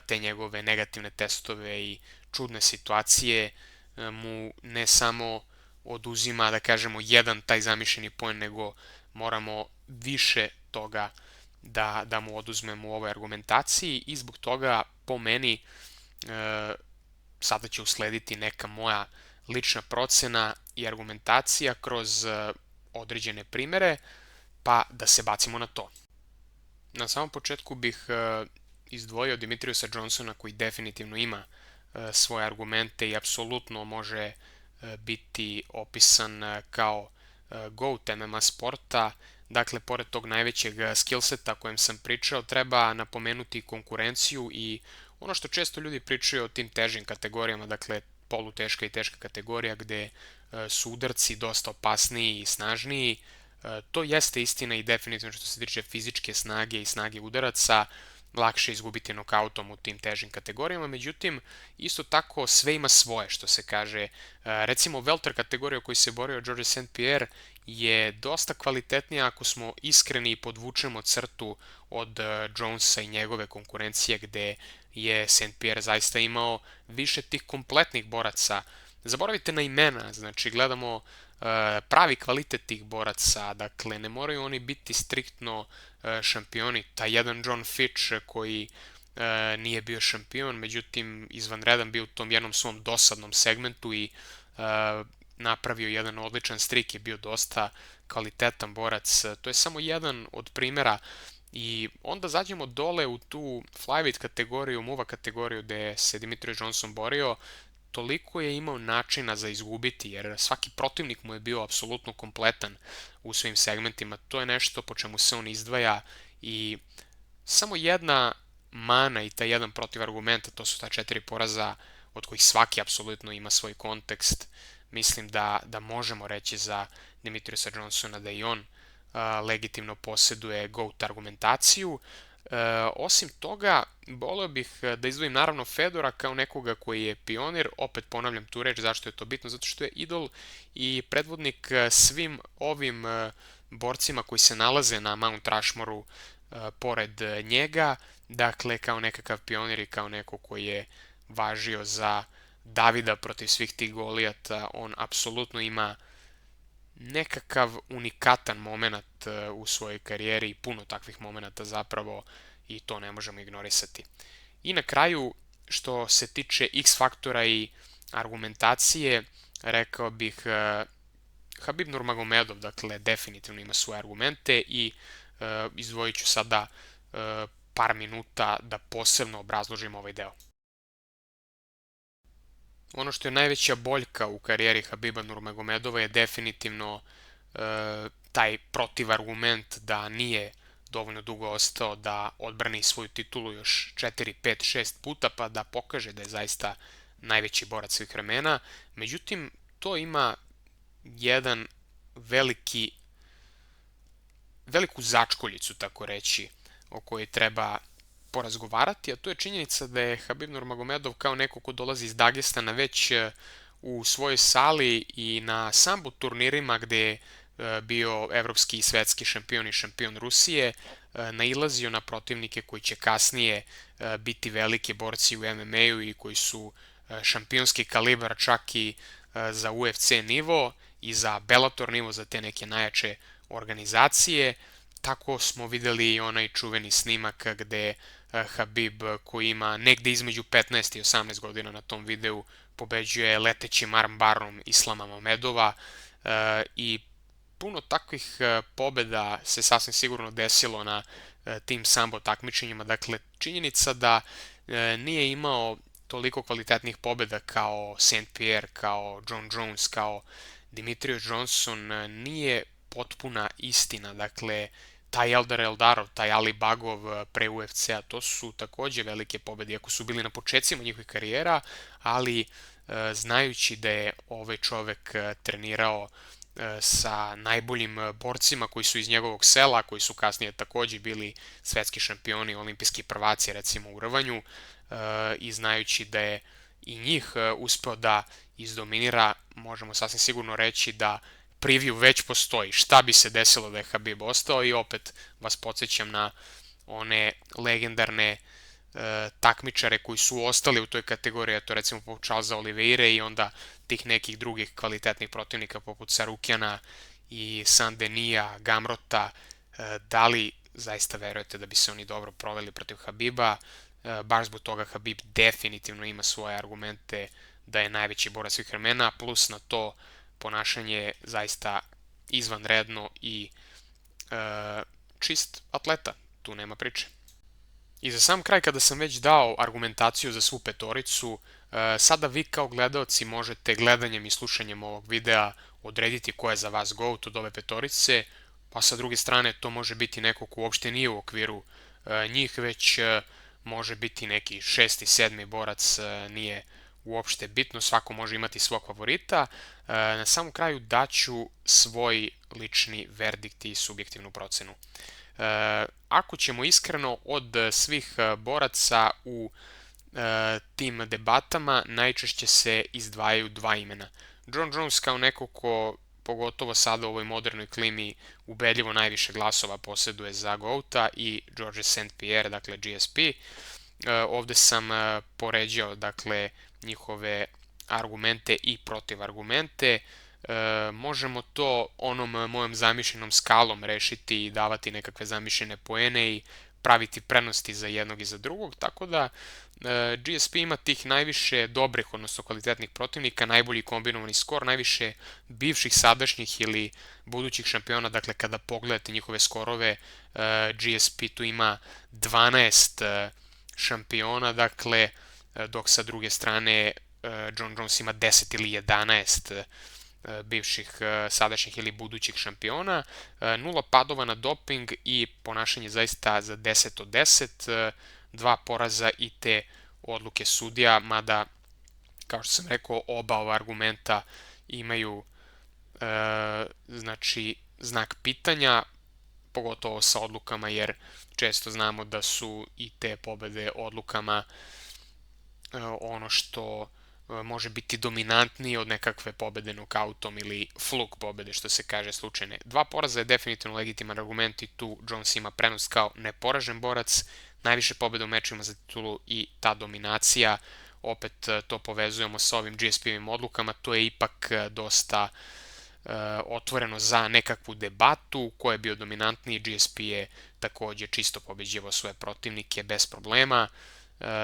te njegove negativne testove i čudne situacije mu ne samo oduzima, da kažemo, jedan taj zamišljeni poen, nego moramo više toga da mu oduzmemo u ovoj argumentaciji i zbog toga po meni sada će uslediti neka moja lična procena i argumentacija kroz određene primere, pa da se bacimo na to. Na samom početku bih izdvojio Demetriusa Johnsona koji definitivno ima svoje argumente i apsolutno može biti opisan kao GOAT MMA sporta. Dakle, pored tog najvećeg skillseta o kojem sam pričao, treba napomenuti konkurenciju i ono što često ljudi pričaju o tim težim kategorijama, dakle poluteška i teška kategorija gde su udarci dosta opasniji i snažniji. To jeste istina i definitivno što se tiče fizičke snage i snage udaraca, lakše izgubiti nokautom u tim težim kategorijama, međutim, isto tako sve ima svoje, što se kaže. Recimo, welter kategorija u kojoj se borio George St. Pierre je dosta kvalitetnija ako smo iskreni i podvučemo crtu od Jonesa i njegove konkurencije, gde je St. Pierre zaista imao više tih kompletnih boraca. Zaboravite na imena, znači gledamo pravi kvalitet tih boraca, dakle ne moraju oni biti striktno šampioni. Taj jedan John Fitch koji nije bio šampion, međutim izvanredan bio u tom jednom svom dosadnom segmentu i napravio jedan odličan strik, je bio dosta kvalitetan borac. To je samo jedan od primjera i onda zađemo dole u tu flyweight kategoriju, muva kategoriju gde se Demetrius Johnson borio. toliko je imao načina za izgubiti, jer svaki protivnik mu je bio apsolutno kompletan u svim segmentima. To je nešto po čemu se on izdvaja i samo jedna mana i taj jedan protivargument, a to su ta 4 poraza od kojih svaki apsolutno ima svoj kontekst. Mislim da možemo reći za Dimitriusa Johnsona da i on legitimno posjeduje GOAT argumentaciju. Osim toga, voleo bih da izdvojim naravno Fedora kao nekoga koji je pionir, opet ponavljam tu reč, zašto je to bitno, zato što je idol i predvodnik svim ovim borcima koji se nalaze na Mount Rushmoreu pored njega, dakle kao nekakav pionir i kao neko koji je važio za Davida protiv svih tih Golijata. On apsolutno ima nekakav unikatan moment u svojoj karijeri i puno takvih momenata zapravo i to ne možemo ignorisati. I na kraju, što se tiče X faktora i argumentacije, rekao bih Habib Nurmagomedov, dakle, definitivno ima svoje argumente i izdvojit ću sada par minuta da posebno obrazložim ovaj deo. Ono što je najveća boljka u karijeri Habiba Nurmagomedova je definitivno taj protivargument da nije dovoljno dugo ostao da odbrani svoju titulu još 4, 5, 6 puta pa da pokaže da je zaista najveći borac svih vremena. Međutim, to ima jedan veliku začkoljicu, tako reći, o kojoj treba porazgovarati, a to je činjenica da je Habib Nurmagomedov kao neko ko dolazi iz Dagestana već u svojoj sali i na sambo turnirima gde je bio evropski i svetski šampion i šampion Rusije, nailazio na protivnike koji će kasnije biti veliki borci u MMA-u i koji su šampionski kalibar čak i za UFC nivo i za Bellator nivo, za te neke najjače organizacije. Tako smo videli i onaj čuveni snimak gde Habib, koji ima negde između 15 i 18 godina na tom videu, pobeđuje letećim armbarom Islama Mamedova i puno takvih pobeda se sasvim sigurno desilo na tim sambo takmičenjima. Dakle, činjenica da nije imao toliko kvalitetnih pobeda kao St. Pierre, kao John Jones, kao Dimitrius Johnson nije potpuna istina. Dakle, taj Eldar Eldarov, taj Ali Bagov pre UFC-a, to su takođe velike pobede, iako su bili na početcima njihovih karijera, ali znajući da je ovaj čovek trenirao sa najboljim borcima koji su iz njegovog sela, koji su kasnije takođe bili svetski šampioni, olimpijski prvaci, recimo u rvanju, i znajući da je i njih uspeo da izdominira, možemo sasvim sigurno reći da preview već postoji. Šta bi se desilo da je Habib ostao? I opet vas podsjećam na one legendarne takmičare koji su ostali u toj kategoriji, a to recimo poput Charlesa Oliveira i onda tih nekih drugih kvalitetnih protivnika poput Sarukjana i Saint-Denisa, Gamrota. Da li zaista verujete da bi se oni dobro proveli protiv Habiba? Baš zbog toga Habib definitivno ima svoje argumente da je najveći borac svih vremena, plus na to ponašanje zaista izvanredno i čist atleta, tu nema priče. I za sam kraj, kada sam već dao argumentaciju za svu petoricu, sada vi kao gledaoci možete gledanjem i slušanjem ovog videa odrediti ko je za vas GOAT od ove petorice, pa sa druge strane to može biti neko ko uopšte nije u okviru njih, već može biti neki 6. 7. borac, nije uopšte bitno, svako može imati svog favorita. Na samom kraju daću svoj lični verdikt i subjektivnu procenu. Ako ćemo iskreno, od svih boraca u tim debatama najčešće se izdvajaju dva imena. John Jones kao neko ko pogotovo sada u ovoj modernoj klimi ubedljivo najviše glasova posjeduje za GOAT-a i Georges St. Pierre, dakle GSP. Ovde sam poređao dakle njihove argumente i protivargumente. Možemo to onom mojom zamišljenom skalom rešiti i davati nekakve zamišljene poene i praviti prednosti za jednog i za drugog, tako da GSP ima tih najviše dobrih, odnosno kvalitetnih protivnika, najbolji kombinovani skor, najviše bivših, sadašnjih ili budućih šampiona. Dakle, kada pogledate njihove skorove, GSP tu ima 12 šampiona, dakle, dok sa druge strane Jon Jones ima 10 ili 11 bivših, sadašnjih ili budućih šampiona, 0 padova na doping i ponašanje zaista za 10 od 10, 2 poraza i te odluke sudija, mada, kao što sam rekao, oba ova argumenta imaju znači znak pitanja, pogotovo sa odlukama, jer često znamo da su i te pobede odlukama ono što može biti dominantniji od nekakve pobede nokautom ili fluk pobede, što se kaže, slučajne. 2 poraza je definitivno legitiman argument i tu Jones ima prenos kao neporažen borac, najviše pobjeda u mečima za titulu i ta dominacija, opet to povezujemo sa ovim GSP-ovim odlukama, to je ipak dosta otvoreno za nekakvu debatu, ko je bio dominantniji. GSP je također čisto pobeđivao svoje protivnike bez problema,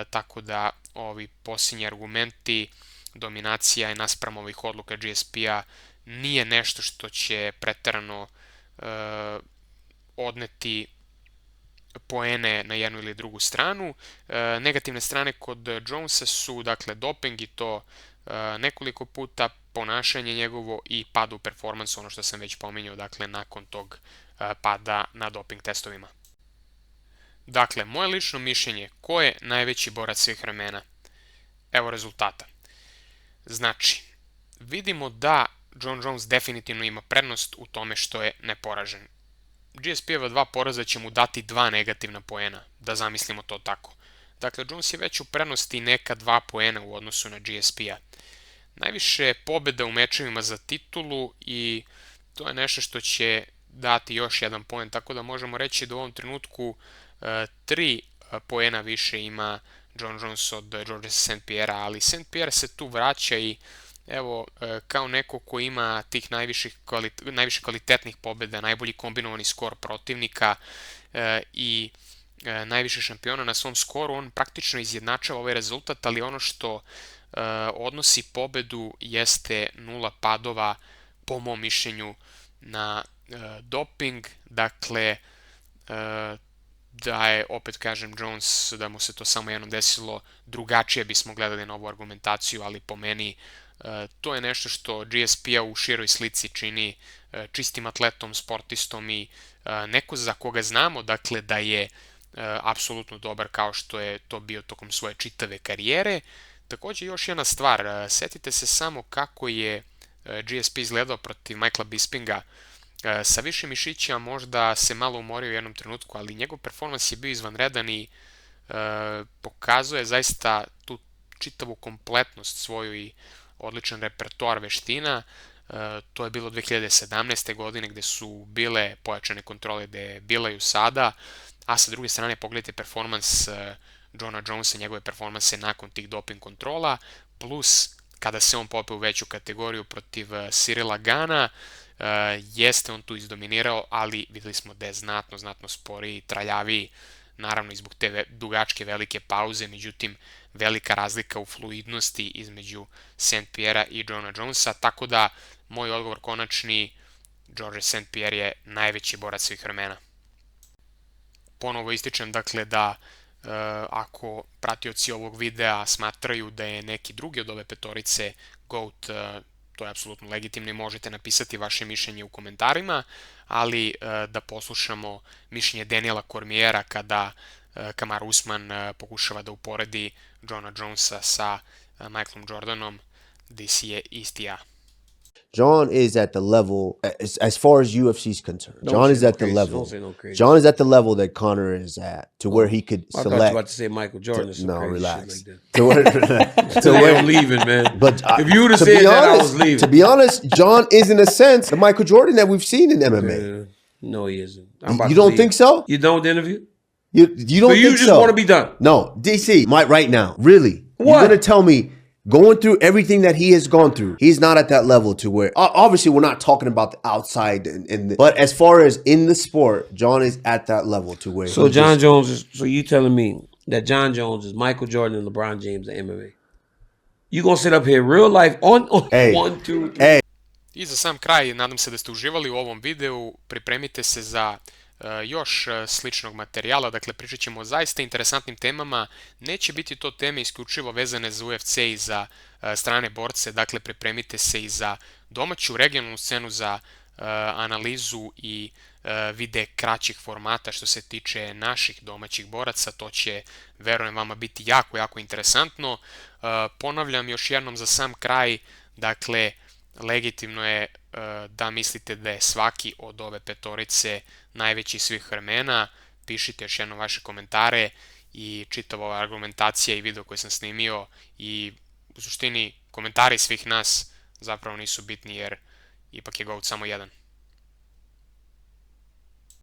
tako da ovi posljednji argumenti, dominacija je naspram ovih odluka GSP-a, nije nešto što će preterano odneti poene na jednu ili drugu stranu. Negativne strane kod Jonesa su, dakle, doping i to nekoliko puta, ponašanje njegovo i pad u performansu, ono što sam već pominjao, dakle, nakon tog pada na doping testovima. Dakle, moje lično mišljenje, ko je najveći borac svih vremena? Evo rezultata. Znači, vidimo da Jon Jones definitivno ima prednost u tome što je neporažen. GSP-eva 2 poraza će mu dati 2 negativna poena, da zamislimo to tako. Dakle, Jones je već u prednosti neka 2 poena u odnosu na GSP-a. Najviše pobjeda u mečevima za titulu i to je nešto što će dati još 1 poen, tako da možemo reći da u ovom trenutku 3 poena više ima Jon Jones od Georgesa St. Pierre, ali St. Pierre se tu vraća i evo, kao neko ko ima tih najviše kvalitetnih pobjeda, najbolji kombinovani skor protivnika i najviše šampiona na svom skoru, on praktično izjednačava ovaj rezultat, ali ono što odnosi pobedu jeste 0 padova, po mom mišljenju, na doping. Dakle, da je, opet kažem, Jones, da mu se to samo jednom desilo, drugačije bismo gledali na ovu argumentaciju, ali po meni to je nešto što GSP-a u široj slici čini čistim atletom, sportistom i neko za koga znamo, dakle, da je apsolutno dobar, kao što je to bio tokom svoje čitave karijere. Također još jedna stvar, setite se samo kako je GSP izgledao protiv Michaela Bispinga. Sa više mišića možda se malo umorio u jednom trenutku, ali njegov performans je bio izvanredan i pokazuje zaista tu čitavu kompletnost svoju i odličan repertoar veština. To je bilo 2017. godine gdje su bile pojačane kontrole, gdje bilaju sada, a sa druge strane pogledajte performans Jona Jonesa, njegove performanse nakon tih doping kontrola, plus kada se on popeo u veću kategoriju protiv Cyrila Gana, jeste on tu izdominirao, ali vidjeli smo da je znatno sporiji, traljaviji, naravno i zbog te dugačke velike pauze, međutim velika razlika u fluidnosti između St. Pierre i Jona Jonesa, tako da moj odgovor konačni, Georges St. Pierre je najveći borac svih vremena. Ponovo ističem, dakle, da ako pratioci ovog videa smatraju da je neki drugi od ove petorice GOAT, to je apsolutno legitimno i možete napisati vaše mišljenje u komentarima, ali da poslušamo mišljenje Daniela Cormiera kada Kamaru Usman pokušava da uporedi Jona Jonesa sa Michaelom Jordanom, gdje si je isti ja. Jon is at the level, as far as UFC is concerned, Jon is at the level. Don't say no crazy. Jon is at the level that Conor is at, to where he could I thought you were select. about to say Michael Jordan or some No, crazy relax. shit like that. To where, Today I'm leaving, man. but if you would have to said be that, I honest, was leaving. To be honest, Jon is in a sense the Michael Jordan that we've seen in MMA. No, he isn't. I'm about You to don't leave. think so? You don't interview? You don't So you think just so? want to be done? No, DC, right now, really? What? You're gonna tell me? Going through everything that he has gone through, he's not at that level to where, obviously we're not talking about the outside, but as far as in the sport, Jon is at that level to where. So Jon Jones is. So you telling me that Jon Jones is Michael Jordan and LeBron James of MMA? You gonna sit up here real life on Hey. 1, 2, 3? Hey. I za sam kraj, nadam se da ste uživali u ovom videu, pripremite se za još sličnog materijala, dakle pričat ćemo o zaista interesantnim temama, neće biti to teme isključivo vezane za UFC i za strane borce, dakle pripremite se i za domaću regionalnu scenu, za analizu i vide kraćih formata što se tiče naših domaćih boraca, to će, verujem vama, biti jako, jako interesantno. Ponavljam još jednom za sam kraj, dakle, legitimno je da mislite da je svaki od ove petorice najveći svih vremena, pišite još jednom vaše komentare i čitava ova argumentacija i video koji sam snimio i u suštini komentari svih nas zapravo nisu bitni jer ipak je GOAT samo jedan.